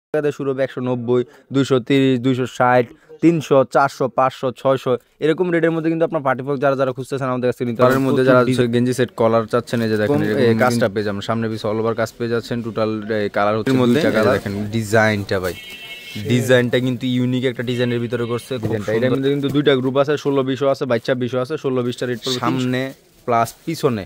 শুরু হবে 190, 230, 260, 300, 400, 500, 600 এরকম রেটের মধ্যে কিন্তু আপনার পার্টি ফ্রক যারা খুঁজতেছেন আমাদের কাছে নিতে পারেন। মধ্যে যারা গেঞ্জি সেট কলার চাচ্ছেন এই যে দেখেন কাজটা পেয়ে যাবেন, সামনে পিছে অল ওভার কাজ পেয়ে যাচ্ছেন। টোটাল কালার হচ্ছে দুইটা কালার। দেখেন ডিজাইনটা ভাই, ডিজাইনটা কিন্তু ইউনিক একটা ডিজাইনের ভিতরে করছে। এটার মধ্যে কিন্তু দুইটা গ্রুপ আছে, 16-20 আছে, 22-20 আছে। 16-20টা রেট পড়বে সামনে প্লাস পিছনে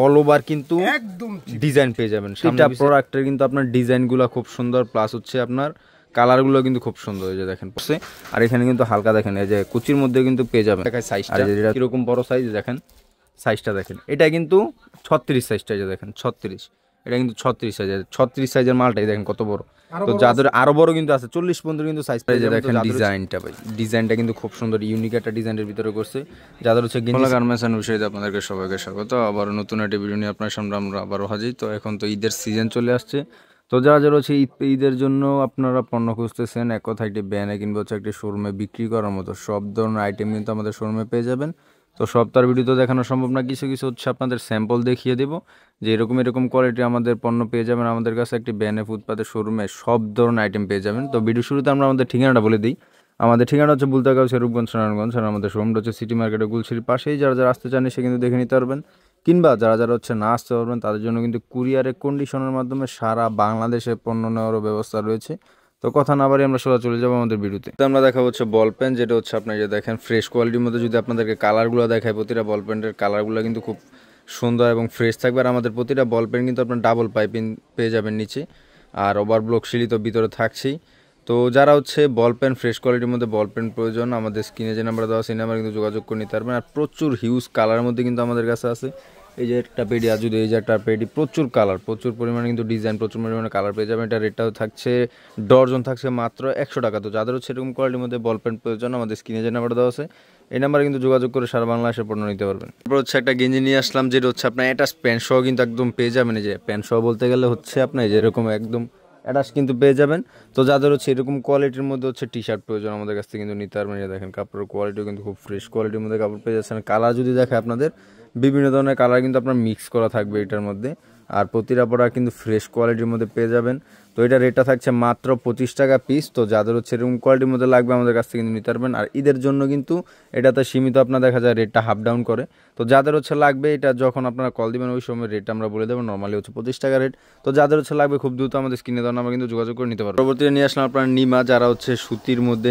অল ওভার কিন্তু একদম ডিজাইন পেয়ে যাবেন। এটা প্রোডাক্টের কিন্তু আপনার ডিজাইনগুলো খুব সুন্দর, প্লাস হচ্ছে আপনার কালারগুলো কিন্তু খুব সুন্দর। এই যে দেখেন পড়ছে, আর এখানে কিন্তু হালকা দেখেন এই যে কুচির মধ্যে কিন্তু পেয়ে যাবেন। দেখায় সাইজটা কিরকম বড় সাইজ, দেখেন সাইজটা দেখেন। এটা কিন্তু 36 সাইজটা, এই যে দেখেন 36, এটা কিন্তু 36 সাইজের। 36 সাইজের মালটাই দেখেন কত বড়। তো যাদের আরো বড় কিন্তু আছে 40 পর্যন্ত কিন্তু সাইজ পেয়ে যাবেন। দেখেন ডিজাইনটা ভাই, ডিজাইনটা কিন্তু খুব সুন্দর, ইউনিক একটা ডিজাইনের ভিতরে করছে। যাদের হচ্ছে গেঞ্জি গার্মেন্টস এন্ড বিষয়ে আপনাদেরকে সবাইকে স্বাগত। আবার নতুন একটা ভিডিও নিয়ে আপনার সামনে আমরা আবারও হাজির। তো এখন তো ঈদের সিজন চলে আসছে, তো যারা হচ্ছে ঈদের জন্য আপনারা পণ্য খুঁজতেছেন, এক কথা একটি ব্যানে কিংবা হচ্ছে একটি শোরুমে বিক্রি করার মতো সব ধরনের আইটেম কিন্তু আমাদের শোরুমে পেয়ে যাবেন। তো সব তার ভিডিও তো দেখানো সম্ভব না, কিছু কিছু হচ্ছে আপনাদের স্যাম্পল দেখিয়ে দেবো যে এরকম কোয়ালিটি আমাদের পণ্য পেয়ে যাবেন আমাদের কাছে। একটি ব্যানে ফুটপাতের শোরুমে সব ধরনের আইটেম পেয়ে যাবেন। তো ভিডিও শুরুতে আমরা আমাদের ঠিকানাটা বলে দিই। আমাদের ঠিকানা হচ্ছে বুলতাগাঁও, রূপগঞ্জ, নারায়ণগঞ্জ। আর আমাদের শোরুমটা হচ্ছে সিটি মার্কেটের গুলশির পাশেই। যারা আসতে চান সে কিন্তু দেখে নিতে পারবেন, কিংবা যারা হচ্ছে না আসতে পারবেন তাদের জন্য কিন্তু কুরিয়ারের কন্ডিশনের মাধ্যমে সারা বাংলাদেশে পণ্য নেওয়ারও ব্যবস্থা রয়েছে। তো কথা না বাড়ি আমরা সোজা চলে যাবো আমাদের ভিডিওতে। তো আমরা দেখা হচ্ছে বল পেন, যেটা হচ্ছে আপনার যে দেখেন ফ্রেশ কোয়ালিটির মধ্যে যদি আপনাদেরকে কালারগুলো দেখায়, প্রতিটা বল পেনের কালারগুলো কিন্তু খুব সুন্দর এবং ফ্রেশ থাকবে। আর আমাদের প্রতিটা বল পেন কিন্তু আপনার ডাবল পাইপিং পেয়ে যাবেন নিচে, আর ওভারব্লক সিলি তো ভিতরে থাকছেই। তো যারা হচ্ছে বল পেন ফ্রেশ কোয়ালিটির মধ্যে বল পেন প্রয়োজন, আমাদের স্ক্রিনে যে নাম্বার দেওয়া সেই নাম্বার কিন্তু যোগাযোগ করে নিতে পারবেন। আর প্রচুর হিউজ কালারের মধ্যে কিন্তু আমাদের কাছে আছে। এই যে একটা পেডি, আর যদি এই যে একটা পেডি, প্রচুর কালার, প্রচুর পরিমাণে কিন্তু ডিজাইন, প্রচুর পরিমাণে কালার পেয়ে যাবেন। এটা রেটটাও থাকছে ডর্জন থাকছে মাত্র 100 টাকা। তো যাদের হচ্ছে এরকম কোয়ালিটির মধ্যে বল পেন প্রয়োজন, আমাদের স্ক্রিনে যে নাম্বার দেওয়া আছে এই নাম্বারে কিন্তু যোগাযোগ করে সারা বাংলাদেশে পণ্য নিতে পারবেন। তারপর হচ্ছে একটা গেঞ্জি নিয়ে আসলাম, যেটা হচ্ছে আপনার এটা প্যান্ট সহ কিন্তু একদম পেয়ে যাবেন। এই যে প্যান্ট সহ বলতে গেলে হচ্ছে আপনার যেরকম একদম অ্যাটাচ কিন্তু পেয়ে যাবেন। তো যাদের হচ্ছে এরকম কোয়ালিটির মধ্যে হচ্ছে টি শার্ট প্রয়োজন, আমাদের কাছ থেকে কিন্তু নিতে পারবেন। দেখেন কাপড়ের কোয়ালিটিও কিন্তু খুব ফ্রেশ কোয়ালিটির মধ্যে কাপড় পেয়ে যাচ্ছেন। কালার যদি দেখে আপনাদের বিভিন্ন ধরনের কালার কিন্তু আপনার মিক্স করা থাকবে এটার মধ্যে, আর প্রতিটা প্রোডাক্ট কিন্তু ফ্রেশ কোয়ালিটির মধ্যে পেয়ে যাবেন। তো এটা রেটটা থাকছে মাত্র 25 টাকা পিস। তো যাদের হচ্ছে এরকম কোয়ালিটির মধ্যে লাগবে আমাদের কাছ থেকে কিন্তু নিতে পারবেন। আর ঈদের জন্য কিন্তু এটাতে সীমিত আপনার দেখা যায় রেটটা হাফ ডাউন করে। তো যাদের হচ্ছে লাগবে, এটা যখন আপনারা কল দিবেন ওই সময় রেটটা আমরা বলে দেবো, নর্মালি হচ্ছে 25 টাকা রেট। তো যাদের হচ্ছে লাগবে খুব দ্রুত আমাদের স্ক্রিনে দেওয়া আমরা কিন্তু যোগাযোগ করে নিতে পারবো। পরবর্তীতে নিয়ে আসলাম আপনার নিমা, যারা হচ্ছে সুতির মধ্যে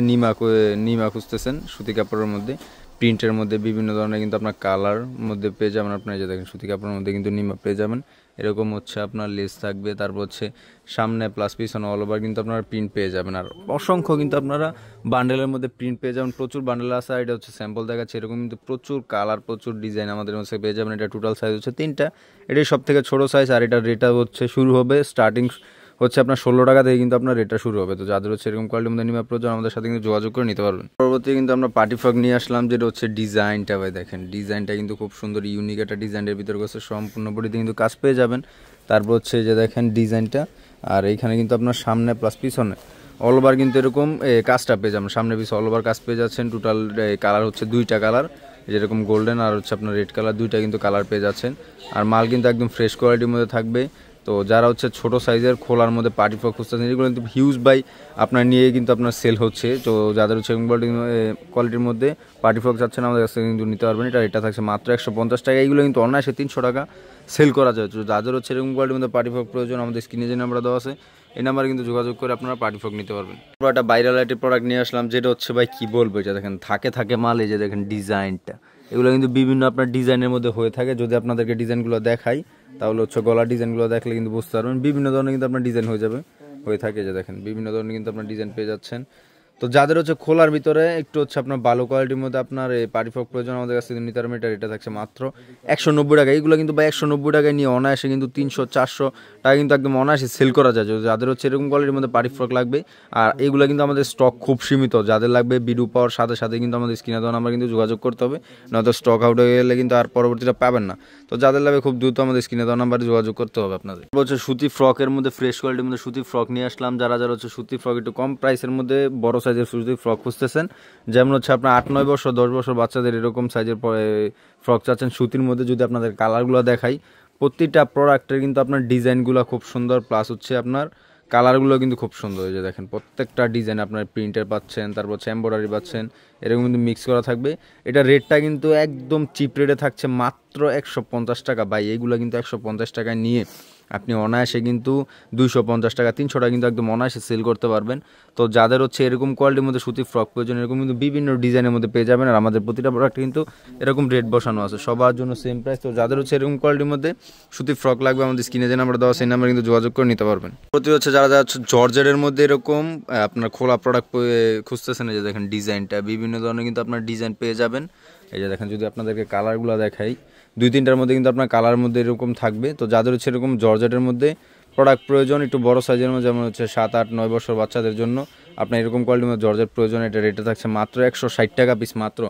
নিমা খুঁজতেছেন, সুতি কাপড়ের মধ্যে প্রিন্টের মধ্যে বিভিন্ন ধরনের কিন্তু আপনার কালার মধ্যে পেয়ে যাবেন। আপনার যে দেখেন সুতি কাপড়ের মধ্যে কিন্তু নিমা পেয়ে যাবেন। এরকম হচ্ছে আপনার লেস থাকবে, তারপর হচ্ছে সামনে প্লাস পিছনে অল ওভার কিন্তু আপনারা প্রিন্ট পেয়ে যাবেন। আর অসংখ্য কিন্তু আপনারা বান্ডেলের মধ্যে প্রিন্ট পেয়ে যাবেন, প্রচুর বান্ডেল আছে। আর এটা হচ্ছে স্যাম্পল দেখাচ্ছে, এরকম কিন্তু প্রচুর কালার, প্রচুর ডিজাইন আমাদের মধ্যে পেয়ে যাবেন। এটা টোটাল সাইজ হচ্ছে 3টা, এটাই সব থেকে ছোটো সাইজ। আর এটার রেটটা হচ্ছে শুরু হবে স্টার্টিং হচ্ছে আপনার 16 টাকা থেকে কিন্তু আপনার রেটটা শুরু হবে। তো যাদের হচ্ছে এরকম কোয়ালিটির মধ্যে নিমা প্রয়োজন আমাদের সাথে কিন্তু যোগাযোগ করে নিতে পারবেন। পরবর্তী কিন্তু আমরা পার্টি ফ্রক নিয়ে আসলাম, যেটা হচ্ছে ডিজাইনটা ভাই দেখেন, ডিজাইনটা কিন্তু খুব সুন্দর, ইউনিক একটা ডিজাইনের ভিতরে করছে, সম্পূর্ণ বডিতে কিন্তু কাজ পেয়ে যাবেন। তারপর হচ্ছে যে দেখেন ডিজাইনটা, আর এইখানে কিন্তু আপনার সামনে প্লাস পিছনে অল ওভার কিন্তু এরকম কাজটা পেয়ে যাবেন, সামনে পিছনে অল ওভার কাজ পেয়ে যাচ্ছেন। টোটাল কালার হচ্ছে 2টা কালার, যেরকম গোল্ডেন আর হচ্ছে আপনার রেড কালার, 2টা কিন্তু কালার পেয়ে যাচ্ছেন। আর মাল কিন্তু একদম ফ্রেশ কোয়ালিটির মধ্যে থাকবে। তো যারা হচ্ছে ছোটো সাইজের খোলার মধ্যে পার্টি ফ্রক খুঁজতেছেন, এগুলো কিন্তু হিউজ বাই আপনার নিয়ে কিন্তু আপনার সেল হচ্ছে। তো যাদের হচ্ছে কোয়ালিটির মধ্যে পার্টি ফ্রক চাচ্ছেন আমাদের কাছে কিন্তু নিতে পারবেন। এটা থাকছে মাত্র 150 টাকা। এইগুলো কিন্তু অনায়াসে 300 টাকা সেল করা যায়। তো যাদের হচ্ছে এরকম কোয়ালিটির মধ্যে পার্টি ফ্রক প্রয়োজন, আমাদের স্ক্রিনে যে নাম্বার দেওয়া আছে এই নাম্বারে কিন্তু যোগাযোগ করে আপনারা পার্টি ফ্রক নিতে পারবেন। একটা ভাইরাল একটা প্রোডাক্ট নিয়ে আসলাম, যেটা হচ্ছে ভাই কী বলবো, এটা দেখেন থাকে মাল। এই যে দেখেন ডিজাইনটা, এগুলো কিন্তু বিভিন্ন আপনার ডিজাইনের মধ্যে হয়ে থাকে। যদি আপনাদেরকে ডিজাইনগুলো দেখাই তাহলে হচ্ছে গলার ডিজাইনগুলো দেখলে কিন্তু বুঝতে পারবেন, বিভিন্ন ধরনের কিন্তু আপনার ডিজাইন হয়ে থাকে। যে দেখেন বিভিন্ন ধরনের কিন্তু আপনার ডিজাইন পেয়ে যাচ্ছেন। তো যাদের হচ্ছে খোলার ভিতরে একটু হচ্ছে আপনার ভালো কোয়ালিটির মধ্যে আপনার এই পার্টি ফ্রক প্রয়োজন, আমাদের কাছে নিতে পারবেন। এটা থাকছে মাত্র 190 টাকা। এইগুলো কিন্তু বা 190 টাকায় নিয়ে অনায়াসে কিন্তু 300-400 টাকা কিন্তু একদম অনায়াসে সেল করা যায়। যাদের হচ্ছে এরকম কোয়ালিটির মধ্যে পার্টি ফ্রক লাগবে, আর এগুলো কিন্তু আমাদের স্টক খুব সীমিত। যাদের লাগবে ভিডিও পাওয়ার সাথে সাথে কিন্তু আমাদের স্ক্রিনে দেওয়া নাম্বার কিন্তু যোগাযোগ করতে হবে, নয়তো স্টক আউট হয়ে গেলে কিন্তু আর পরবর্তীটা পাবেন না। তো যাদের লাগবে খুব দ্রুত আমাদের স্ক্রিনে দেওয়া নাম্বারে যোগাযোগ করতে হবে আপনাদের। হচ্ছে সুতি ফ্রকের মধ্যে ফ্রেশ কোয়ালিটির মধ্যে সুতি ফ্রক নিয়ে আসলাম। যারা হচ্ছে সুতি ফ্রক একটু কম প্রাইসের মধ্যে বড় সাইজের সুতি ফ্রক খুঁজতেছেন, যেমন হচ্ছে আপনার 8-9 বছর 10 বছর বাচ্চাদের এরকম সাইজের ফ্রক চাচ্ছেন সুতির মধ্যে, যদি আপনাদের কালারগুলো দেখাই, প্রতিটা প্রোডাক্টের কিন্তু আপনার ডিজাইনগুলো খুব সুন্দর, প্লাস হচ্ছে আপনার কালারগুলো কিন্তু খুব সুন্দর। এই যে দেখেন প্রত্যেকটা ডিজাইন আপনার প্রিন্টের পাচ্ছেন, তারপর হচ্ছে এমব্রয়ডারি পাচ্ছেন, এরকম কিন্তু মিক্স করা থাকবে। এটা রেটটা কিন্তু একদম চিপ রেটে থাকছে মাত্র 150 টাকা। ভাই এগুলো কিন্তু 150 টাকায় নিয়ে আপনি অনায়াসে কিন্তু 250 টাকা 300 টাকা কিন্তু একদম অনায়াসে সেল করতে পারবেন। তো যাদের হচ্ছে এরকম কোয়ালিটির মধ্যে সুতি ফ্রক প্রয়োজন, এরকম কিন্তু বিভিন্ন ডিজাইনের মধ্যে পেয়ে যাবেন। আর আমাদের প্রতিটা প্রোডাক্ট কিন্তু এরকম রেট বসানো আছে, সবার জন্য সেম প্রাইস। তো যাদের হচ্ছে এরকম কোয়ালিটির মধ্যে সুতি ফ্রক লাগবে, আমাদের স্ক্রিনে যে নাম্বার দেওয়া সেই নাম্বার কিন্তু যোগাযোগ করে নিতে পারবেন। প্রতি হচ্ছে যারা হচ্ছে জর্জেটের মধ্যে এরকম আপনার খোলা প্রোডাক্ট খুঁজতেছেন, এই যে দেখেন ডিজাইনটা বিভিন্ন ধরনের কিন্তু আপনার ডিজাইন পেয়ে যাবেন। এই যে দেখেন যদি আপনাদেরকে কালারগুলো দেখাই, 2-3টার মধ্যে কিন্তু আপনার কালার মধ্যে এরকম থাকবে। তো যাদের হচ্ছে এরকম জর্জেটের মধ্যে প্রোডাক্ট প্রয়োজন একটু বড় সাইজের মধ্যে, যেমন হচ্ছে 7-8-9 বছর বাচ্চাদের জন্য আপনার এরকম কোয়ালিটির মধ্যে জর্জেট প্রয়োজন, এটা রেটে থাকছে মাত্র 160 টাকা পিস মাত্র।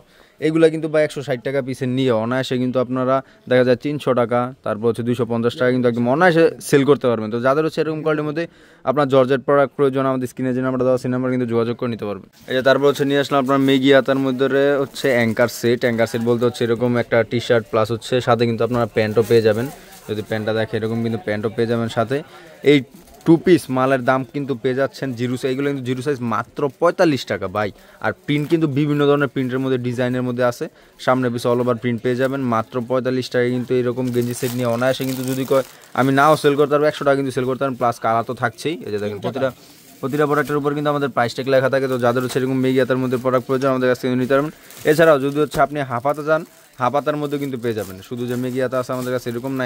এগুলো কিন্তু বা 160 টাকা পিসের নিয়ে অনায়াসে কিন্তু আপনারা দেখা যায় 300 টাকা, তারপর হচ্ছে 250 টাকা কিন্তু একদম অনায়াসে সেল করতে পারবেন। তো যাদের হচ্ছে এরকম কোয়ালিটির মধ্যে আপনার জর্জেট প্রোডাক্ট প্রয়োজন, আমাদের স্ক্রিনে যে নাম্বার দেওয়া সেই নাম্বার কিন্তু যোগাযোগ করে নিতে পারবেন। এই যে তারপর হচ্ছে নিয়ে আসলাম আপনার মেগি হাতার মধ্যে হচ্ছে অ্যাঙ্কার সেট। অ্যাঙ্কার সেট বলতে হচ্ছে এরকম একটা টি শার্ট প্লাস হচ্ছে সাথে কিন্তু আপনারা প্যান্টও পেয়ে যাবেন। যদি প্যান্টটা দেখে এরকম কিন্তু প্যান্টও পেয়ে যাবেন সাথে। এই 2 পিস মালের দাম কিন্তু পেয়ে যাচ্ছেন জিরো সাইজ, এগুলো কিন্তু জিরো সাইজ মাত্র 45 টাকা ভাই। আর প্রিন্ট কিন্তু বিভিন্ন ধরনের প্রিন্টের মধ্যে ডিজাইনের মধ্যে আছে, সামনে পিছনে অল ওভার প্রিন্ট পেয়ে যাবেন মাত্র 45 টাকায়। কিন্তু এরকম গেঞ্জি সেট নিয়ে অনায়াসে কিন্তু যদি কয় আমি নাও সেল করতে পারবো 100 টাকা কিন্তু সেল করতে পারেন, প্লাস কালার তো থাকছেই। এই যে দেখেন প্রতিটা প্রোডাক্টের উপর কিন্তু আমাদের প্রাইস ট্যাগ লেখা থাকে। তো যাদের হচ্ছে এরকম মেগি হাতার মধ্যে প্রোডাক্ট প্রয়োজন আমাদের কাছ থেকে নিতে পারবেন। এছাড়াও যদি হচ্ছে আপনি হাফ হাতা যান, হাফ হাতার মধ্যে কিন্তু পেয়ে যাবেন। শুধু যে মেগি হাতা আছে আমাদের কাছে এরকম না,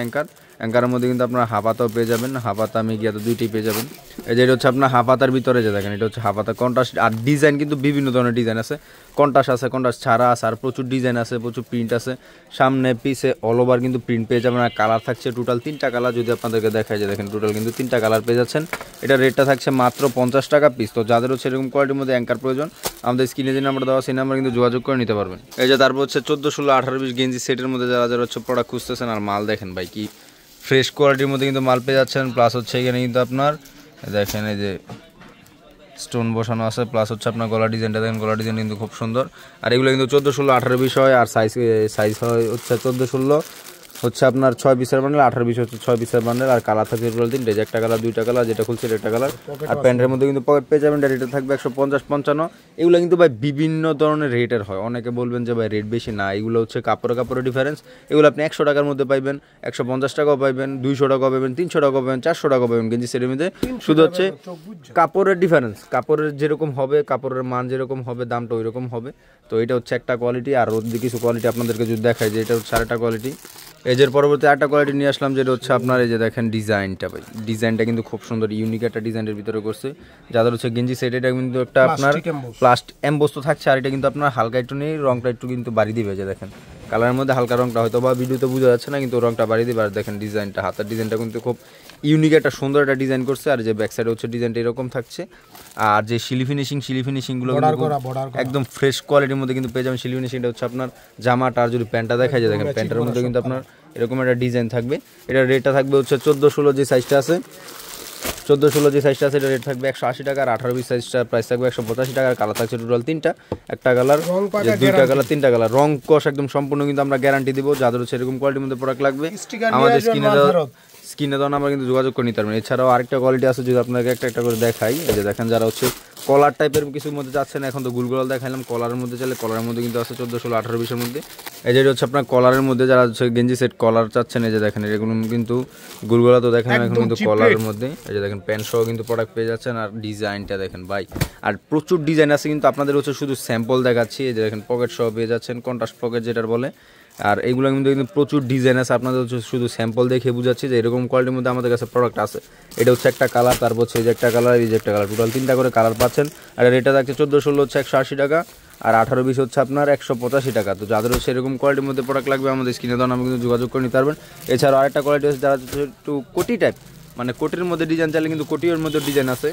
অ্যাঙ্কারের মধ্যে কিন্তু আপনারা হাফ হাতাও পেয়ে যাবেন, হাফ হাতা মেগি হাতা দুইটাই পেয়ে যাবেন। এই যে এটা হচ্ছে আপনার হাফ হাতার ভিতরে যে দেখেন এটা হচ্ছে হাফ হাতা কন্ট্রাস্ট। আর ডিজাইন কিন্তু বিভিন্ন ধরনের ডিজাইন আছে, কন্ট্রাস্ট আছে, কন্ট্রাস্ট ছাড়া আছে, আর প্রচুর ডিজাইন আছে, প্রচুর প্রিন্ট আছে, সামনে পিছে অল ওভার কিন্তু প্রিন্ট পেয়ে যাবেন। আর কালার থাকছে টোটাল 3টা কালার, যদি আপনাদেরকে দেখায় যে দেখেন টোটাল কিন্তু 3টা কালার পেয়ে যাচ্ছেন। এটা রেটটা থাকছে মাত্র 50 টাকা পিস। তো যাদের হচ্ছে এরকম কোয়ালিটির মধ্যে অ্যাঙ্কার প্রয়োজন আমাদের স্ক্রিনে যে নাম্বার দেওয়া সেই নাম্বার কিন্তু যোগাযোগ করে নিতে পারবেন। এই যে তারপর হচ্ছে 14, 16, 18, 20 গেঞ্জি সেটের মধ্যে যারা যারা হচ্ছে প্রোডাক্ট খুঁজতেছেন, আর মাল দেখেন ভাই কি ফ্রেশ কোয়ালিটির মধ্যে কিন্তু মাল পেয়ে যাচ্ছেন। প্লাস হচ্ছে এখানে কিন্তু আপনার দেখেন এই যে স্টোন বসানো আছে, প্লাস হচ্ছে আপনার গলা ডিজাইনটা দেখেন, গলা ডিজাইন কিন্তু খুব সুন্দর। আর এগুলো কিন্তু 14, 16, 18, 20 হয়। আর সাইজ হয় হচ্ছে 14, 16 হচ্ছে আপনার 6 পিসের বান্ডেল, 18, 20 হচ্ছে 6 পিসের বান্ডেল। আর কালার থাকবে টোটাল 3টে, একটা কালার, 2টা কালার, যেটা খুলছে একটা কালার। আর প্যান্টের মধ্যে কিন্তু পকেট পেয়ে যাবেন, রেটে থাকবে 150, 55। এগুলো কিন্তু ভাই বিভিন্ন ধরনের রেটের হয়। অনেকে বলবেন যে ভাই রেট বেশি, না, এগুলো হচ্ছে কাপড়ের ডিফারেন্স। এগুলো আপনি 100 টাকার মধ্যে পাইবেন, 150 টাকাও পাইবেন, 200 টাকাও পাইবেন, 300 টাকাও পাইবেন, 400 টাকাও পাইবেন গেঞ্জি সেটের মধ্যে। শুধু হচ্ছে কাপড়ের ডিফারেন্স, কাপড়ের যেরকম হবে, কাপড়ের মান যেরকম হবে, দামটা ওই রকম হবে। তো এটা হচ্ছে একটা কোয়ালিটি। আর ওর কিছু কোয়ালিটি আপনাদেরকে যদি দেখায় যে এটা হচ্ছে আরেকটা কোয়ালিটি। এজের পরবর্তী একটা কোয়ালিটি নিয়ে আসলাম, যেটা হচ্ছে আপনার এই যে দেখেন ডিজাইনটা ভাই, ডিজাইনটা কিন্তু খুব সুন্দর, ইউনিক একটা ডিজাইনের ভিতরে করছে। যাদের হচ্ছে গেঞ্জি সেট, এটা কিন্তু একটা আপনার প্লাস্টিক এমবোস তো থাকছে। আর এটা কিন্তু আপনার হালকা একটু নেই, রংটা একটু কিন্তু বাড়ি দিবে। যে দেখেন কালারের মধ্যে হালকা রংটা হয়তো বা ভিডিওতে বোঝা যাচ্ছে না, কিন্তু রংটা বাড়ি দিবে। আর দেখেন ডিজাইনটা, হাতের ডিজাইনটা কিন্তু খুব ইউনিক একটা সুন্দর একটা ডিজাইন করছে। আর যে ব্যাক সাইডে হচ্ছে ডিজাইনটা এরকম থাকছে। আর যে শিলি ফিনিশিংগুলো একদম ফ্রেশ কোয়ালিটির মধ্যে কিন্তু পেয়ে যাবেন। শিলি ফিনিশিংটা হচ্ছে আপনার জামাটা। আর যদি প্যান্টটা দেখা যায় দেখেন প্যান্টের মধ্যে কিন্তু আপনার এরকম একটা ডিজাইন থাকবে। এটার রেটটা থাকবে হচ্ছে 14, 16 যে সাইজটা আছে, 14, 16 যে সাইজটা আছে এটা রেট থাকবে 180 টাকা। আর 18, 20 সাইজটার প্রাইস থাকবে 185 টাকা। আর কালার থাকছে টোটাল 3টা, একটা কালার, 2টা কালার, 3টা কালার। রং কষ একদম সম্পূর্ণ কিন্তু আমরা গ্যারান্টি দিব। যাদের হচ্ছে এরকম কোয়ালিটির মধ্যে প্রোডাক্ট লাগবে আমাদের স্ক্রিনে দেওয়া আমরা কিন্তু যোগাযোগ করে নিতে পারবেন। এছাড়াও আরেকটা কোয়ালিটি আছে, যদি আপনাকে একটা করে দেখাই। এই যে দেখেন যারা হচ্ছে কলার টাইপের কিছুর মধ্যে যাচ্ছেন, এখন তো গুলগুলাল দেখাইলাম, কলারের মধ্যে চাইলে কলারের মধ্যে কিন্তু আছে 14, 16, 18, 20 মধ্যে। এই যে হচ্ছে আপনার কলারের মধ্যে যারা হচ্ছে গেঞ্জি সেট কলার চাচ্ছেন, এই যে দেখেন এরকম কিন্তু গুলগুলা তো দেখেন এখন কিন্তু কলারের মধ্যে। এই যে দেখেন প্যান্ট সহ কিন্তু প্রোডাক্ট পেয়ে যাচ্ছেন। আর ডিজাইনটা দেখেন ভাই, আর প্রচুর ডিজাইন আছে, কিন্তু আপনাদের হচ্ছে শুধু স্যাম্পল দেখাচ্ছি। এই যে দেখেন পকেট সহ পেয়ে যাচ্ছেন, কন্ট্রাস্ট পকেট যেটার বলে। আর এগুলো কিন্তু প্রচুর ডিজাইন আছে, আপনাদের হচ্ছে শুধু স্যাম্পল দেখে বুঝাচ্ছি যে এরকম কোয়ালিটির মধ্যে আমাদের কাছে প্রোডাক্ট আছে। এটা হচ্ছে একটা কালার, তারপর হচ্ছে এই যে একটা কালার, এই যে একটা কালার, টোটাল 3টা করে কালার পাচ্ছেন। আর এটা থাকছে 14, 16 হচ্ছে 180 টাকা। আর 18, 20 হচ্ছে আপনার 185 টাকা। তো যাদের হচ্ছে এরকম কোয়ালিটির মধ্যে প্রোডাক্ট লাগবে আমাদের স্ক্রিনে দেওয়া নামে কিন্তু যোগাযোগ করে নিতে পারবেন। এছাড়াও আরেকটা কোয়ালিটি আছে, যারা একটু কোটি টাইপ, মানে কোটির মধ্যে ডিজাইন চাইলে কিন্তু কোটির মধ্যে ডিজাইন আছে।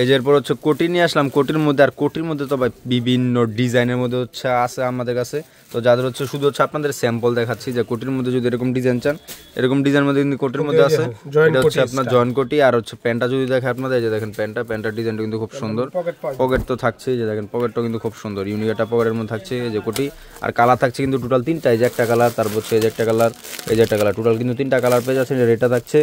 এই যে এরপর হচ্ছে কোটি নিয়ে আসলাম, কোটির মধ্যে। আর কোটির মধ্যে তো ভাই বিভিন্ন ডিজাইনের মধ্যে হচ্ছে আছে আমাদের কাছে। তো যাদের হচ্ছে শুধু হচ্ছে আপনাদের স্যাম্পল দেখাচ্ছি যে কোটির মধ্যে যদি এরকম ডিজাইন চান, এরকম ডিজাইন মধ্যে কিন্তু কোটির মধ্যে আছে। এটা হচ্ছে আপনার জয়েন্ট কোটি। আর হচ্ছে প্যান্টটা যদি দেখে আপনাদের, এই যে দেখেন প্যান্টার ডিজাইনটা কিন্তু খুব সুন্দর, পকেট তো থাকছে। এই যে দেখেন পকেটটাও কিন্তু খুব সুন্দর, ইউনিক একটা পকেটের মধ্যে থাকছে এই যে কোটি। আর কালার থাকছে কিন্তু টোটাল 3টা, এই যে একটা কালার, তারপর হচ্ছে এই যে একটা কালার, এই যে একটা কালার, টোটাল কিন্তু 3টা কালার পেয়ে যাচ্ছে। রেটটা থাকছে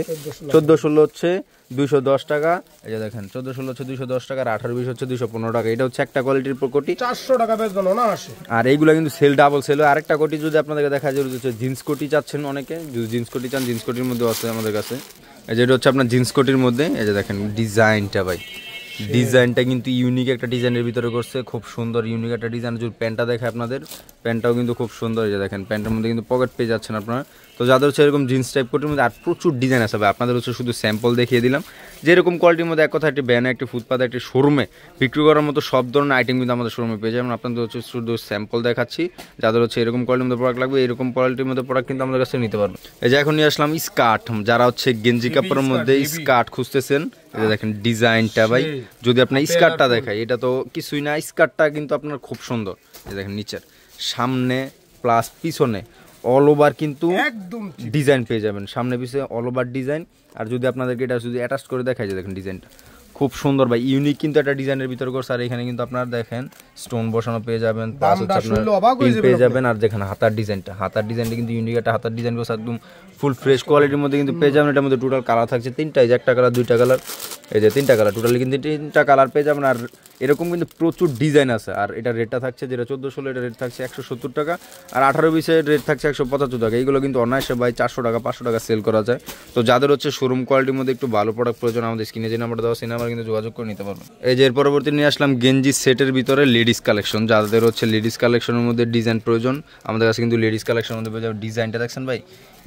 14, 16 হচ্ছে 210 টাকা। এই যে দেখেন 14 16 হচ্ছে 210 টাকা, আর 18 20 হচ্ছে 215 টাকা। এটা হচ্ছে একটা কোয়ালিটির কোটি, 400 টাকা বেচবেন না আসে। আর এইগুলা কিন্তু সেল ডাবল সেল। আরেকটা কোটি যদি আপনাদেরকে দেখা যায় হচ্ছে জিন্স কোটি চাচ্ছেন অনেকে, যদি জিন্স কোটি চান জিন্স কোটির মধ্যে আছে আমাদের কাছে। এই যেটা হচ্ছে আপনার জিন্স কোটির মধ্যে, এই যে দেখেন ডিজাইনটা ভাই, ডিজাইনটা কিন্তু ইউনিক একটা ডিজাইনের ভিতরে করছে, খুব সুন্দর ইউনিক একটা ডিজাইন। যদি প্যান্টটা দেখে আপনাদের, প্যান্টটাও কিন্তু খুব সুন্দর। এই যে দেখেন প্যান্টের মধ্যে কিন্তু পকেট পেয়ে যাচ্ছেন আপনারা। তো যাদের হচ্ছে এরকম জিন্স টাইপ কোটির মধ্যে আর প্রচুর ডিজাইন আছে ভাই, আপনাদের হচ্ছে শুধু স্যাম্পল দেখিয়ে দিলাম। যেরকম কোয়ালিটির মধ্যে এক কথা একটি ব্যানে, একটি ফুটপাতে, একটি শোরুমে বিক্রি করার মতো সব ধরনের আইটেম কিন্তু আমাদের শোরুমে পেয়ে যাবেন। আপনাদের হচ্ছে শুধু স্যাম্পল দেখাচ্ছি, যাদের হচ্ছে এরকম কোয়ালিটির মধ্যে প্রোডাক্ট লাগবে, এরকম কোয়ালিটির মধ্যে প্রোডাক্ট কিন্তু আমাদের কাছে নিতে পারবেন। এই যে এখন নিয়ে আসলাম স্কার্ট, যারা হচ্ছে গেঞ্জি কাপড়ের মধ্যে স্কার্ট খুঁজতেছেন, এটা দেখেন ডিজাইনটা ভাই, যদি আপনার স্কার্টটা দেখাই, এটা তো কিছুই না, স্কার্টটা কিন্তু আপনার খুব সুন্দর। এই দেখেন নিচের সামনে প্লাস পিছনে অল ওভার কিন্তু একদম ডিজাইন পেয়ে যাবেন, সামনে পিছনে অল ওভার ডিজাইন। আর যদি আপনাদেরকে এটা যদি অ্যাটাচ করে দেখাই, যে দেখেন ডিজাইনটা খুব সুন্দর ভাই, ইউনিক কিন্তু একটা ডিজাইনের ভিতরে করছে। আর এখানে কিন্তু আপনার দেখেন স্টোন বসানো পেয়ে যাবেন, প্লাস হচ্ছে আপনার পিন পেয়ে যাবেন। আর দেখেন হাতার ডিজাইনটা, হাতার ডিজাইনটা কিন্তু ইউনিক একটা হাতার ডিজাইন করছে, একদম ফুল ফ্রেশ কোয়ালিটির মধ্যে কিন্তু পেয়ে যাবেন। এটার মধ্যে টোটাল কালার থাকছে 3টা, এই যে একটা কালার 2টা কালার, এই যে 3টা কালার, টোটালি কিন্তু 3টা কালার পেয়ে যাবেন। আর এরকম কিন্তু প্রচুর ডিজাইন আছে। আর এটা রেটটা থাকছে, যেটা 14 16 এটা রেট থাকছে 170 টাকা, আর 18 20 রেট থাকছে 175 টাকা। এইগুলো কিন্তু অনায়াসে ভাই 400 টাকা 500 টাকা সেল করা যায়। তো যাদের হচ্ছে শোরুম কোয়ালিটির মধ্যে একটু ভালো প্রোডাক্ট প্রয়োজন, আমাদের স্ক্রিনে যে নাম্বারটা দেওয়া সেই নাম্বার কিন্তু যোগাযোগ করে নিতে পারবেন। এই যে এর পরবর্তী নিয়ে আসলাম গেঞ্জি সেটের ভিতরে লেডিস কালেকশন, যাদের হচ্ছে লেডিস কালেকশনের মধ্যে ডিজাইন প্রয়োজন, আমাদের কাছে কিন্তু লেডিস কালেকশনের মধ্যে পেয়ে যাবে। ডিজাইনটা দেখছেন ভাই,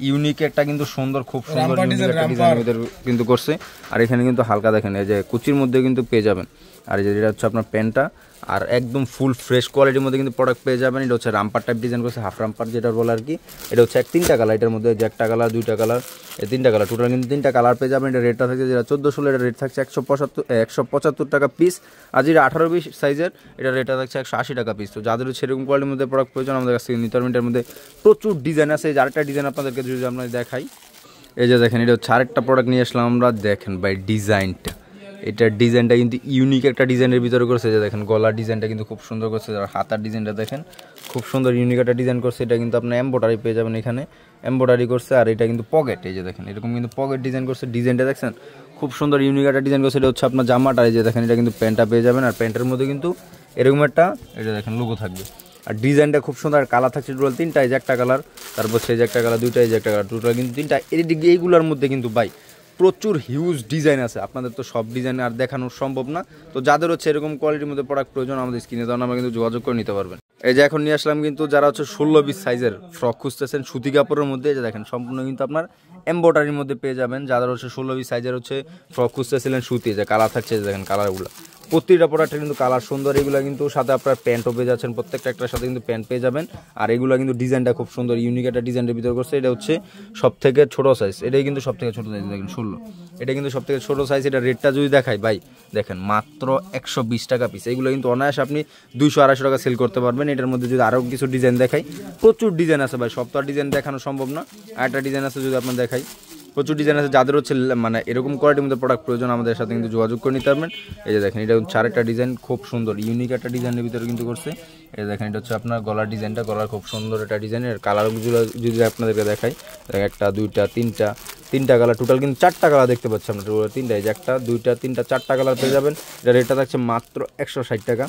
ইউনিক একটা কিন্তু সুন্দর, খুব সুন্দর ইউনিক একটা ডিজাইনের ভিতরে কিন্তু করছে। আর এখানে কিন্তু হালকা দেখেন এই যে কুচির মধ্যে কিন্তু পেয়ে যাবেন। আর এই যে এটা হচ্ছে আপনার প্যান্টটা, আর একদম ফুল ফ্রেশ কোয়ালিটির মধ্যে কিন্তু প্রোডাক্ট পেয়ে যাবেন। এটা হচ্ছে রামপার টাইপ ডিজাইন করছে, হাফ রামপার যেটা বলে আর কি। এটা হচ্ছে 3টা কালার, এটার মধ্যে যে একটা কালার 2টা কালার, এই 3টা কালার, টোটাল কিন্তু 3টা কালার পেয়ে যাবেন। এটা রেটটা থাকছে যেটা 14 16, এটা রেট থাকছে 175 টাকা পিস। আর যেটা 18 20 সাইজের, এটা রেটটা থাকছে 180 টাকা পিস। তো যাদের সেরকম কোয়ালিটির মধ্যে প্রোডাক্ট প্রয়োজন, আমাদের কাছে নিতে পারবেন। এটার মধ্যে প্রচুর ডিজাইন আছে। এই যে আরেকটা ডিজাইন আপনাদেরকে যদি আমরা দেখাই, এই যে দেখেন এটা হচ্ছে আরেকটা প্রোডাক্ট নিয়ে আসলাম আমরা। দেখেন ভাই ডিজাইনটা, এটার ডিজাইনটা কিন্তু ইউনিক একটা ডিজাইনের ভিতরে করছে। যে দেখেন গলার ডিজাইনটা কিন্তু খুব সুন্দর করছে, আর হাতার ডিজাইনটা দেখেন খুব সুন্দর ইউনিক একটা ডিজাইন করছে। এটা কিন্তু আপনার এমব্রয়ডারি পেয়ে যাবেন, এখানে এমব্রয়ডারি করছে। আর এটা কিন্তু পকেট, এই যে দেখেন এরকম কিন্তু পকেট ডিজাইন করছে। ডিজাইনটা দেখছেন খুব সুন্দর ইউনিক একটা ডিজাইন করছে। এটা হচ্ছে আপনার জামাটা, এই যে দেখেন এটা কিন্তু প্যান্টটা পেয়ে যাবেন। আর প্যান্টের মধ্যে কিন্তু এরকম একটা, এটা দেখেন লোগো থাকবে। আর ডিজাইনটা খুব সুন্দর, আর কালার থাকছে টোটাল 3টা, এই যে একটা কালার, তারপর সেই যে একটা কালার 2টা, এই যে একটা কালার, টোটাল কিন্তু 3টা। এইগুলোর মধ্যে কিন্তু ভাই প্রচুর হিউজ ডিজাইন আছে, আপনাদের তো সব ডিজাইন আর দেখানো সম্ভব না। তো যাদের হচ্ছে এরকম কোয়ালিটির মধ্যে প্রোডাক্ট প্রয়োজন, আমাদের স্ক্রিনে দেওয়া আমরা কিন্তু যোগাযোগ করে নিতে পারবেন। এই যে এখন নিয়ে আসলাম কিন্তু যারা হচ্ছে 16 20 সাইজের ফ্রক খুঁজতেছেন সুতি কাপড়ের মধ্যে, যে দেখেন সম্পূর্ণ কিন্তু আপনার এমব্রয়ডারির মধ্যে পেয়ে যাবেন। যাদের হচ্ছে 16 20 সাইজের হচ্ছে ফ্রক খুঁজতেছিলেন সুতি, যে কালার থাকছে, যে দেখেন কালারগুলো প্রতিটা প্রোডাক্টের কিন্তু কালার সুন্দর। এগুলো কিন্তু সাথে আপনার প্যান্টও পেয়ে যাচ্ছেন, প্রত্যেকটা একটার সাথে কিন্তু প্যান্ট পেয়ে যাবেন। আর এগুলো কিন্তু ডিজাইনটা খুব সুন্দর ইউনিক একটা ডিজাইনের ভিতরে করছে। এটা হচ্ছে সব থেকে ছোটো সাইজ, এটাই কিন্তু সব থেকে ছোটো সাইজ, দেখেন 16, এটা কিন্তু সব থেকে ছোটো সাইজ। এটা রেটটা যদি দেখাই ভাই, দেখেন মাত্র 120 টাকা পিস। এইগুলো কিন্তু অনায়াসে আপনি 200 250 টাকা সেল করতে পারবেন। এটার মধ্যে যদি আরও কিছু ডিজাইন দেখাই, প্রচুর ডিজাইন আছে ভাই, সব তো আর ডিজাইন দেখানো সম্ভব না। আর একটা ডিজাইন আছে যদি আপনার দেখাই, প্রচুর ডিজাইন আছে। যাদের হচ্ছে মানে এরকম কোয়ালিটির মধ্যে প্রোডাক্ট প্রয়োজন, আমাদের সাথে কিন্তু যোগাযোগ করে নিতে পারবেন। এই যে দেখেন এটা হচ্ছে আরেকটা ডিজাইন, খুব সুন্দর ইউনিক একটা ডিজাইনের ভিতরে কিন্তু করছে। এই যে দেখেন এটা হচ্ছে আপনার গলার ডিজাইনটা, গলার খুব সুন্দর একটা ডিজাইনের। কালারগুলো যদি আপনাদেরকে দেখাই, একটা 2টা 3টা কালার, টোটাল কিন্তু 4টা কালার দেখতে পাচ্ছি আপনার, টোটাল 3টা, এই যে একটা 2টা 3টা 4টা কালার পেয়ে যাবেন। এটা রেটটা থাকছে মাত্র 160 টাকা,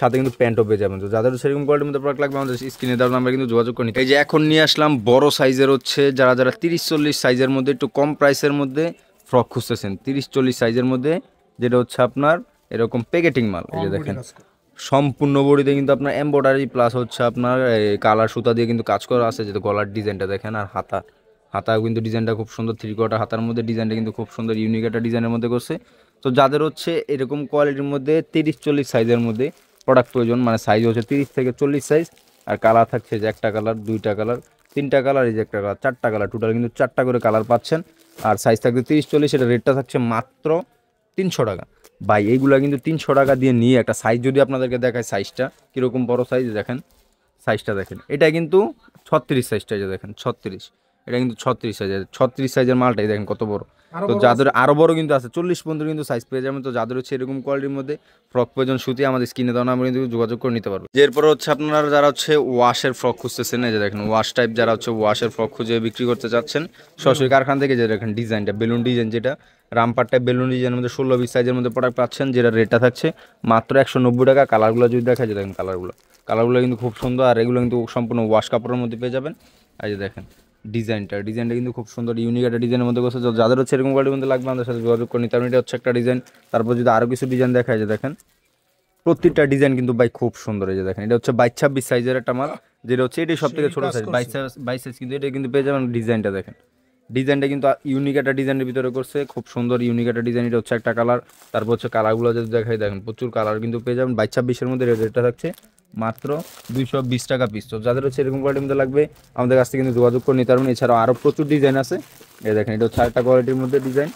সাথে কিন্তু প্যান্টও পেয়ে যাবেন। তো যাদের সেরকম কোয়ালিটির মধ্যে প্রোডাক্ট লাগবে, আমাদের স্ক্রিনে দেওয়া নাম্বারে কিন্তু যোগাযোগ করে নিতে। এই যে এখন নিয়ে আসলাম বড় সাইজের হচ্ছে, যারা 30 40 সাইজের মধ্যে একটু কম প্রাইসের মধ্যে ফ্রক খুঁজতেছেন, 30 40 সাইজের মধ্যে, যেটা হচ্ছে আপনার এরকম প্যাকেটিং মাল। এই যে দেখেন সম্পূর্ণ বডিতে কিন্তু আপনার এমব্রয়ডারি প্লাস হচ্ছে আপনার কালার সুতা দিয়ে কিন্তু কাজ করা আছে। যেটা গলার ডিজাইনটা দেখেন, আর হাতা কিন্তু ডিজাইনটা খুব সুন্দর, 3/4 হাতার মধ্যে ডিজাইনটা কিন্তু খুব সুন্দর ইউনিক একটা ডিজাইনের মধ্যে করছে। তো যাদের হচ্ছে এরকম কোয়ালিটির মধ্যে 30 40 সাইজের মধ্যে প্রোডাক্ট প্রয়োজন, মানে সাইজ হচ্ছে 30 থেকে 40 সাইজ, আর কালার থাকছে যে একটা কালার 2টা কালার 3টা কালার, এই যে একটা কালার 4টা কালার, টোটাল কিন্তু 4টা করে কালার পাচ্ছেন। আর সাইজ থাকবে 30 40, এটা রেটটা থাকছে মাত্র 300 টাকা ভাই। এইগুলা কিন্তু 300 টাকা দিয়ে নিয়ে একটা সাইজ যদি আপনাদেরকে দেখায়, সাইজটা কীরকম বড় সাইজ দেখেন, সাইজটা দেখেন, এটা কিন্তু 36 সাইজটা, যে দেখেন 36, এটা কিন্তু 36 সাইজের, 36 সাইজের মালটাই দেখেন কত বড়। তো যাদের আরো বড় কিন্তু আছে, 40 পর্যন্ত কিন্তু সাইজ পেয়ে যাবেন। তো যাদের হচ্ছে এরকম কোয়ালিটির মধ্যে ফ্রক প্রয়োজন, সুতি আমাদের স্ক্রিনে দেওয়া নাম্বারে কিন্তু যোগাযোগ করে নিতে পারবে। এরপরে হচ্ছে আপনারা যারা হচ্ছে ওয়াশের ফ্রক খুঁজতেছেন, এই যে দেখেন ওয়াশ টাইপ যারা হচ্ছে ওয়াশের ফ্রক খুঁজে বিক্রি করতে চাচ্ছেন সরাসরি কারখানা থেকে, যে দেখেন ডিজাইনটা বেলুন ডিজাইন, যেটা রামপার টাইপ বেলুন ডিজাইনের মধ্যে 16-20 সাইজের মধ্যে প্রোডাক্ট পাচ্ছেন, যেটা রেটটা থাকছে মাত্র 190 টাকা। কালারগুলো যদি দেখা যায় দেখেন, কালারগুলো কিন্তু খুব সুন্দর, আর এগুলো কিন্তু সম্পূর্ণ ওয়াশ কাপড়ের মধ্যে পেয়ে যাবেন। আর যে দেখেন ডিজাইনটা কিন্তু খুব সুন্দর, ইউনিক একটা ডিজাইনের মধ্যে করছে। যাদের হচ্ছে এরকম কোয়ালিটির মধ্যে লাগবে আমাদের সাথে যোগাযোগ করে নিতে পারেন। এটা হচ্ছে একটা ডিজাইন। তারপর যদি আরও কিছু ডিজাইন দেখা যায়, দেখেন প্রত্যেকটা ডিজাইন কিন্তু ভাই খুব সুন্দর। এই যে দেখেন এটা হচ্ছে 22-26 সাইজের একটা মাল, যেটা হচ্ছে এটাই সব থেকে ছোট সাইজ, 22 সাইজ, কিন্তু এটা কিন্তু পেয়ে যাবেন। ডিজাইনটা দেখেন, ডিজাইনটা কিন্তু ইউনিক একটা ডিজাইনের ভিতরে করছে, খুব সুন্দর ইউনিক একটা ডিজাইন। এটা হচ্ছে একটা কালার। তারপর হচ্ছে কালারগুলো যদি দেখাই, দেখেন প্রচুর কালার কিন্তু পেয়ে যাবেন। 22-26-এর মধ্যে রেটটা থাকছে মাত্র 220 টাকা পিস। তো যাদের হচ্ছে এরকম কোয়ালিটির মধ্যে লাগবে আমাদের কাছ থেকে কিন্তু যোগাযোগ করে নিতে পারবেন। এছাড়াও আরও প্রচুর ডিজাইন আছে। এই দেখেন এটা হচ্ছে আরেকটা কোয়ালিটির মধ্যে ডিজাইন,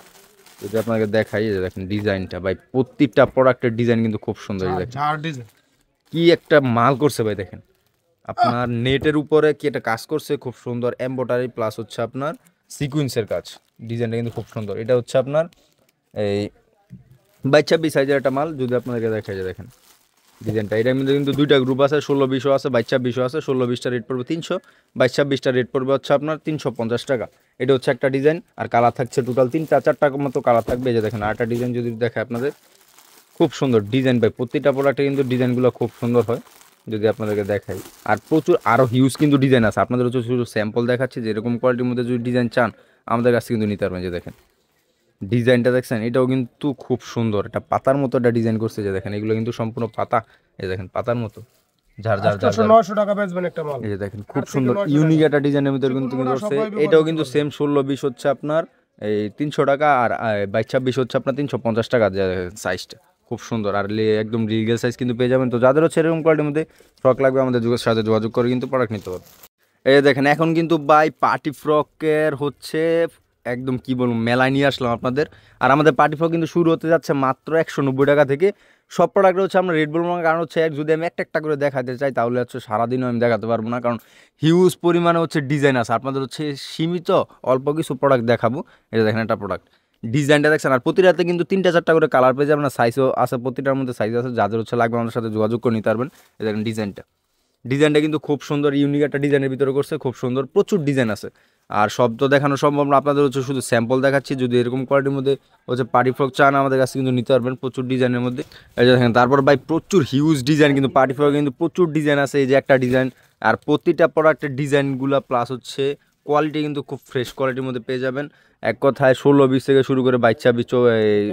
যদি আপনাকে দেখাই, যে দেখেন ডিজাইনটা ভাই, প্রত্যেকটা প্রোডাক্টের ডিজাইন কিন্তু খুব সুন্দর। কি একটা মাল করছে ভাই, দেখেন আপনার নেটের উপরে কি একটা কাজ করছে, খুব সুন্দর এমব্রয়ডারি প্লাস হচ্ছে আপনার সিকুয়েন্সের কাজ। ডিজাইনটা কিন্তু খুব সুন্দর। এটা হচ্ছে আপনার এই 22-26 সাইজের একটা মাল, যদি আপনাদেরকে দেখা যায় দেখেন ডিজাইনটা। এটার মধ্যে কিন্তু দুইটা গ্রুপ আছে, 16-20 আছে, 22-26 আছে। 16-20টা রেট পড়বে 300, 22-26টা রেট পড়বে হচ্ছে আপনার 350 টাকা। এটা হচ্ছে একটা ডিজাইন, আর কালার থাকছে টোটাল 3-4টা মতো কালার থাকবে। এই যে দেখেন আরেকটা ডিজাইন যদি দেখে আপনাদের, খুব সুন্দর ডিজাইন ভাই, প্রত্যেকটা প্রোডাক্টে কিন্তু ডিজাইনগুলো খুব সুন্দর হয়, যদি আপনাদেরকে দেখাই। আর প্রচুর আরও হিউজ কিন্তু ডিজাইন আছে, আপনাদের হচ্ছে শুধু স্যাম্পল দেখাচ্ছি। যে এরকম কোয়ালিটির মধ্যে যদি ডিজাইন চান আমাদের কাছে কিন্তু নিতে পারবেন। যে দেখেন ডিজাইনটা দেখছেন, এটাও কিন্তু খুব সুন্দর, এটা পাতার মতো একটা ডিজাইন করছে। যে দেখেন এগুলো কিন্তু সম্পূর্ণ পাতা, এই দেখেন পাতার মতো ঝাড় ঝাড় ঝাড়। 900 টাকা বেচবেন একটা মাল। এই যে দেখেন খুব সুন্দর ইউনিক একটা ডিজাইনের ভিতরে কিন্তু করছে। এটাও কিন্তু সেম 16-20 হচ্ছে আপনার এই 300 টাকা, আর 22-26 হচ্ছে আপনার 350 টাকা সাইজটা। খুব সুন্দর, আর একদম রিগেল সাইজ কিন্তু পেয়ে যাবেন। তো যাদের হচ্ছে এরকম কোয়ালিটির মধ্যে ফ্রক লাগবে আমাদের সাথে যোগাযোগ করে কিন্তু প্রোডাক্ট নিতে পারবে। এই দেখেন এখন কিন্তু বাই পার্টি ফ্রকের হচ্ছে একদম কি বলবো মেলায় নিয়ে আসলাম আপনাদের। আর আমাদের পার্টি ফ্রক কিন্তু শুরু হতে যাচ্ছে মাত্র 190 টাকা থেকে। সব প্রোডাক্ট হচ্ছে আমরা রেট বলবো না, কারণ হচ্ছে যদি আমি একটা করে দেখাতে চাই তাহলে হচ্ছে সারাদিনও আমি দেখাতে পারবো না, কারণ হিউজ পরিমাণে হচ্ছে ডিজাইন আছে। আপনাদের হচ্ছে সীমিত অল্প কিছু প্রোডাক্ট দেখাবো। এটা দেখেন একটা প্রোডাক্ট, ডিজাইনটা দেখছেন। আর প্রতিটাতে কিন্তু 3-4টা করে কালার পেয়ে যাবেন, সাইজও আছে, প্রতিটার মধ্যে সাইজ আছে। যাদের হচ্ছে লাগবে আমাদের সাথে যোগাযোগ করে নিতে পারবেন। এই দেখেন ডিজাইনটা কিন্তু খুব সুন্দর, ইউনিক একটা ডিজাইনের ভিতরে করছে, খুব সুন্দর, প্রচুর ডিজাইন আছে। আর সব তো দেখানো সম্ভব না, আপনাদের হচ্ছে শুধু স্যাম্পল দেখাচ্ছি। যদি এরকম কোয়ালিটির মধ্যে হচ্ছে পার্টি ফ্রক চান আমাদের কাছে কিন্তু নিতে পারবেন, প্রচুর ডিজাইনের মধ্যে। এই যে দেখেন তারপর ভাই প্রচুর হিউজ ডিজাইন, কিন্তু পার্টি ফ্রক কিন্তু প্রচুর ডিজাইন আছে। এই যে একটা ডিজাইন, আর প্রতিটা প্রোডাক্টের ডিজাইনগুলো প্লাস হচ্ছে কোয়ালিটি কিন্তু খুব ফ্রেশ কোয়ালিটির মধ্যে পেয়ে যাবেন। এক কথায় 16-20 থেকে শুরু করে 22-26,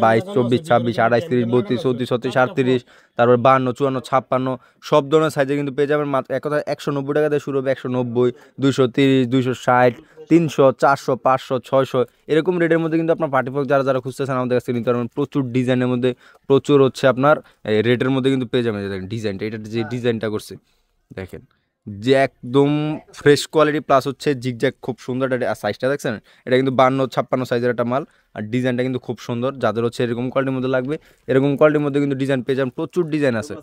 22-24-26, 28-30, 32-34, 36-38, তারপর 52-54, 56 সব ধরনের সাইজে কিন্তু পেয়ে যাবেন। মাত্র এক কথায় 190 টাকা দিয়ে শুরু হবে। 190, 230, 260, 300, 400, 500, 600 এরকম রেটের মধ্যে কিন্তু আপনার পার্টি ফ্রক যারা খুঁজতেছেন আমাদের কাছে নিতে পারবেন। প্রচুর ডিজাইনের মধ্যে, প্রচুর হচ্ছে আপনার রেটের মধ্যে কিন্তু পেয়ে যাবেন। দেখেন ডিজাইনটা, এটা যে ডিজাইনটা করছে দেখেন, যে একদম ফ্রেশ কোয়ালিটি প্লাস হচ্ছে জিগজ্যাগ, খুব সুন্দর। আর সাইজটা দেখছেন, এটা কিন্তু 52-56 সাইজের একটা মাল, আর ডিজাইনটা কিন্তু খুব সুন্দর। যাদের হচ্ছে এরকম কোয়ালিটির মধ্যে লাগবে, এরকম কোয়ালিটির মধ্যে কিন্তু ডিজাইন পেয়ে যাবেন, প্রচুর ডিজাইন আছে।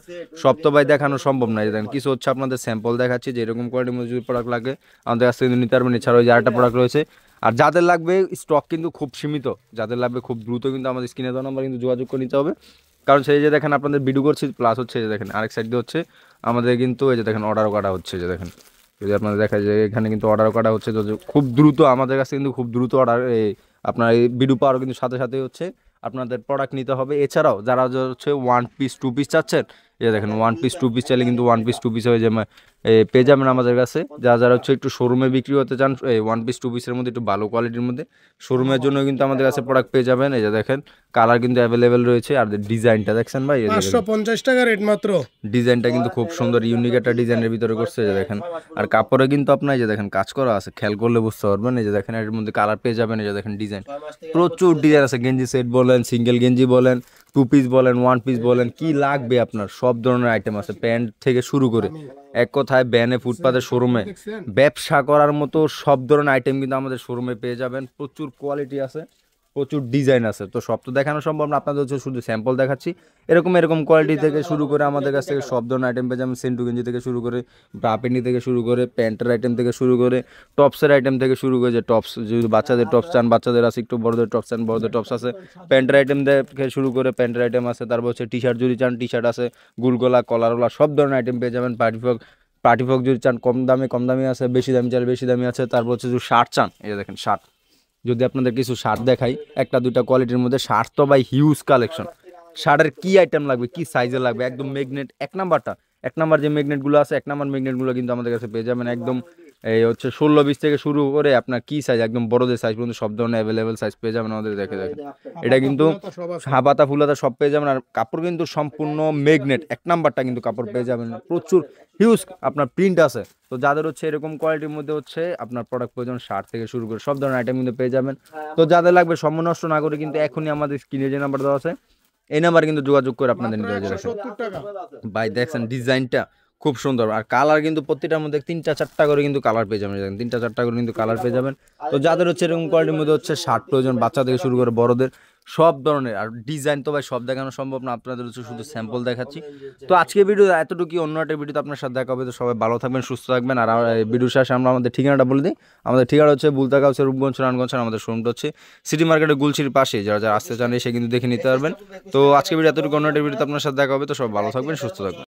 সব তো ভাই দেখানো সম্ভব নয়। দেখেন কিছু হচ্ছে আপনাদের স্যাম্পল দেখাচ্ছি, যে এরকম কোয়ালিটির মধ্যে যদি প্রোডাক্ট লাগে আমাদের কাছে কিন্তু নিতে পারবেন। এছাড়াও যে আরেকটা প্রোডাক্ট রয়েছে, আর যাদের লাগবে স্টক কিন্তু খুব সীমিত, যাদের লাগবে খুব দ্রুত কিন্তু আমাদের স্ক্রিনে দেওয়া নাম্বার কিন্তু যোগাযোগ করে নিতে হবে। কারণ সেই যে দেখেন আপনাদের ভিডিও করছি, প্লাস হচ্ছে যে দেখেন আরেক সাইড দিয়ে হচ্ছে আমাদের কিন্তু এই যে দেখেন অর্ডারও কাটা হচ্ছে। যে দেখেন যদি আপনাদের দেখা যায় এখানে কিন্তু অর্ডারও কাটা হচ্ছে, তো খুব দ্রুত আমাদের কাছে কিন্তু খুব দ্রুত অর্ডার আপনার এই ভিডিও পাওয়ারও কিন্তু সাথে সাথে হচ্ছে আপনাদের প্রোডাক্ট নিতে হবে। এছাড়াও যারা হচ্ছে 1 পিস 2 পিস চাচ্ছেন, এই দেখেন 1 পিস 2 পিস চাইলে কিন্তু 1 পিস 2 পিস হয়ে যাবে, পেয়ে যাবেন আমাদের কাছে। যারা হচ্ছে একটু শোরুমে বিক্রি করতে চান, এই 1 পিস 2 পিসের মধ্যে একটু ভালো কোয়ালিটির মধ্যে শোরুমের জন্য কিন্তু আমাদের কাছে প্রোডাক্ট পেয়ে যাবেন। এই যে দেখেন কালার কিন্তু অ্যাভেলেবেল রয়েছে, আর ডিজাইনটা দেখছেন ভাই, 550 টাকা রেট মাত্র। ডিজাইনটা কিন্তু খুব সুন্দর, ইউনিক একটা ডিজাইনের ভিতরে করছে। যে দেখেন, আর কাপড়ে কিন্তু আপনার এই যে দেখেন কাজ করা আছে, খেয়াল করলে বুঝতে পারবেন। এই যে দেখেন এর মধ্যে কালার পেয়ে যাবেন। এই যে দেখেন ডিজাইন, প্রচুর ডিজাইন আছে। গেঞ্জি সেট বলেন, সিঙ্গেল গেঞ্জি বলেন, 2 পিস বলেন, 1 পিস বলেন, কি লাগবে আপনার সব ধরনের আইটেম আছে, প্যান্ট থেকে শুরু করে। এক কথায় ব্যানে ফুটপাতের শোরুমে ব্যবসা করার মতো সব ধরনের আইটেম কিন্তু আমাদের শোরুমে পেয়ে যাবেন। প্রচুর কোয়ালিটি আছে, প্রচুর ডিজাইন আছে। তো সব তো দেখানো সম্ভব না, আপনাদের হচ্ছে শুধু স্যাম্পল দেখাচ্ছি। এরকম কোয়ালিটি থেকে শুরু করে আমাদের কাছ থেকে সব ধরনের আইটেম পেয়ে যাবেন। সেন্টু গেঞ্জি থেকে শুরু করে, ব্রা পেন্টি থেকে শুরু করে, প্যান্টের আইটেম থেকে শুরু করে, টপসের আইটেম থেকে শুরু করে, যে টপস যদি বাচ্চাদের টপস চান বাচ্চাদের আছে, একটু বড়দের টপস চান বড়দের টপস আছে, প্যান্টের আইটেম থেকে শুরু করে প্যান্টের আইটেম আছে, তারপর হচ্ছে টি শার্ট যদি চান টি শার্ট আছে, গুলগোলা কলারওয়ালা সব ধরনের আইটেম পেয়ে যাবেন। পার্টি ফ্রক যদি চান কম দামি আছে, বেশি দামি চাইলে বেশি দামি আছে। তারপর হচ্ছে যদি শার্ট চান, এই যে দেখেন শার্ট, যদি আপনাদের কিছু শার্ট দেখাই একটা দুইটা কোয়ালিটির মধ্যে, শার্ট তো ভাই হিউজ কালেকশন। শার্টের কি আইটেম লাগবে, কি সাইজের লাগবে, একদম ম্যাগনেট এক নাম্বার যে ম্যাগনেটগুলো আছে, এক নাম্বার ম্যাগনেটগুলো কিন্তু আমাদের কাছে পেয়ে যাবেন একদম। এই হচ্ছে 16-20 থেকে শুরু করে আপনার কি সাইজ, একদম বড়দের সাইজ পর্যন্ত সব ধরনের অ্যাভেলেবেল সাইজ পেয়ে যাবেন আমাদের। দেখেন এটা কিন্তু হাবাতা ফুলাতা সব পেয়ে যাবেন। আর কাপড় কিন্তু সম্পূর্ণ ম্যাগনেট, এক নাম্বারটা কিন্তু কাপড় পেয়ে যাবেন, প্রচুর হিউজ আপনার প্রিন্ট আছে। তো যাদের হচ্ছে এরকম কোয়ালিটির মধ্যে হচ্ছে আপনার প্রোডাক্ট প্রয়োজন, শার্ট থেকে শুরু করে সব ধরনের আইটেম কিন্তু পেয়ে যাবেন। তো যাদের লাগবে সময় নষ্ট না করে কিন্তু এখনই আমাদের স্ক্রিনে যে নাম্বার দেওয়া আছে এই নাম্বারে কিন্তু যোগাযোগ করে আপনাদের নিতে হবে। 170 টাকা। ভাই দেখছেন ডিজাইনটা খুব সুন্দর, আর কালার কিন্তু প্রত্যেকটার মধ্যে 3-4টা করে কিন্তু কালার পেয়ে যাবেন। দেখেন 3-4টা করে কিন্তু কালার পেয়ে যাবেন। তো যাদের হচ্ছে এরকম কোয়ালিটির মধ্যে হচ্ছে শার্ট প্রয়োজন, বাচ্চা থেকে শুরু করে বড়দের সব ধরনের, আর ডিজাইন তো ভাই সব দেখানো সম্ভব না, আপনাদের হচ্ছে শুধু স্যাম্পল দেখাচ্ছি। তো আজকে ভিডিও এতটুকু, অন্য একটা ভিডিওতে আপনার সাথে দেখা হবে। তো সবাই ভালো থাকবেন, সুস্থ থাকবেন। আর ভিডিও শেষে আমরা আমাদের ঠিকানাটা বলে দিই। আমাদের ঠিকানা হচ্ছে বুলতাগাঁও, রূপগঞ্জ, নারায়ণগঞ্জ। আমাদের শোরুমটা হচ্ছে সিটি মার্কেটের গুলশির পাশে, যারা যারা আসতে চান এসে কিন্তু দেখে নিতে পারবেন। তো আজকে ভিডিও এতটুকু, অন্য একটা ভিডিওতে আপনার সাথে দেখা হবে। তো সবাই ভালো থাকবেন, সুস্থ থাকবেন।